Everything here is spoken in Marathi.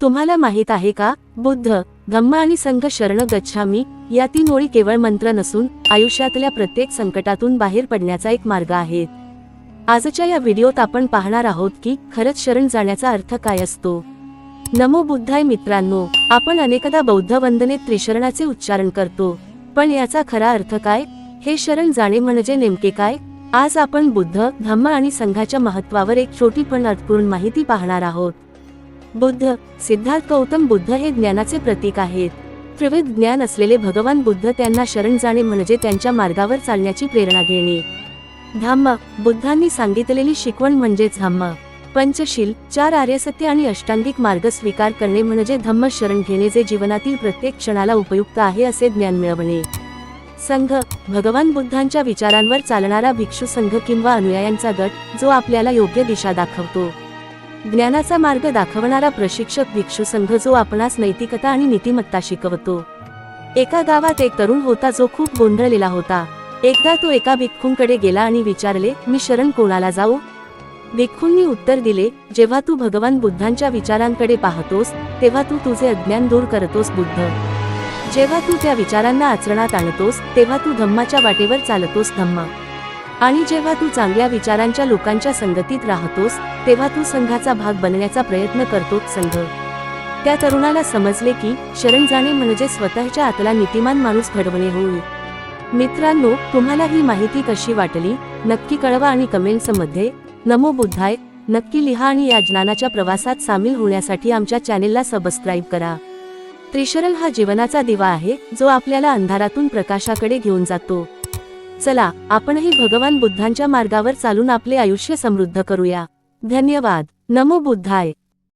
तुम्हाला माहित आहे का, बुद्ध, धम्म आणि संघ शरण गच्छामी या 3 ओळी केवळ मंत्र नसून आयुष्यातल्या प्रत्येक संकटातून बाहेर पडण्याचा एक मार्ग आहे। आजच्या या व्हिडिओत आपण पाहणार आहोत की खरंच शरण जाण्याचा अर्थ काय असतो। नमो बुद्धाय मित्रांनो, आपण अनेकदा बौद्ध वंदनेत त्रिशरणाचे उच्चारण करतो, पण याचा खरा अर्थ काय? हे शरण जाणे म्हणजे नेमके काय? आज आपण बुद्ध, धम्म आणि संघाच्या महत्त्वावर एक छोटी पण अर्थपूर्ण माहिती पाहणार आहोत। बुद्ध, सिद्धार्थ गौतम बुद्ध हे ज्ञानाचे प्रतीक आहेत। त्रिविध ज्ञान असलेले भगवान बुद्ध, त्यांना शरण जाणे म्हणजे त्यांच्या मार्गावर चालण्याची प्रेरणा घेणे। धम्म, बुद्धांनी सांगितलेली शिकवण म्हणजेच धम्म। पंचशील, 4 आर्यसत्य आणि अष्टांगिक मार्ग स्वीकार करणे म्हणजे धम्म शरण घेणे, जे जीवनातील प्रत्येक क्षणाला उपयुक्त आहे असे ज्ञान मिळवणे। संघ, भगवान बुद्धांच्या विचारांवर चालणारा भिक्षू संघ किंवा अनुयायांचा गट, जो आपल्याला योग्य दिशा दाखवतो। ज्ञानाचा मार्ग दाखवणारा प्रशिक्षक भिक्षू संघ, जो आपणास नैतिकता आणि नीतिमत्ता शिकवतो। एका गावात एक तरुण होता जो खूप गोंधळलेला होता। एकदा तो एका भिक्खूंकडे गेला आणि विचारले, मी शरण कोणाला जाऊ? भिक्खूंनी उत्तर दिले, जेव्हा तू भगवान बुद्धांच्या विचारांकडे पाहतोस तेव्हा तू तुझे अज्ञान दूर करतोस बुद्ध। जेव्हा तू त्या विचारांना आचरणात आणतोस तेव्हा तू धम्माच्या वाटेवर चालतोस धम्म। आणि जेव्हा तू चांगल्या विचारांच्या लोकांच्या संगतीत राहतोस तेव्हा तू संघाचा भाग बनण्याचा प्रयत्न करतोस संघ। त्या तरुणाला समजले की शरण जाणे म्हणजे स्वतःच्या आतला नीतिमान माणूस घडवणे होय। मित्रांनो, तुम्हाला ही माहिती कशी वाटली नक्की कळवा आणि कमेंट्समध्ये नमो बुद्धाय नक्की लिहा आणि या ज्ञानाच्या प्रवासात सामील होण्यासाठी आमच्या चॅनेलला सबस्क्राईब करा। त्रिशरण हा जीवनाचा दिवा आहे, जो आपल्याला अंधारातून प्रकाशाकडे घेऊन जातो। चला, आपणही भगवान बुद्धांच्या मार्गावर चालून आपले आयुष्य समृद्ध करूया। धन्यवाद। नमो बुद्धाय।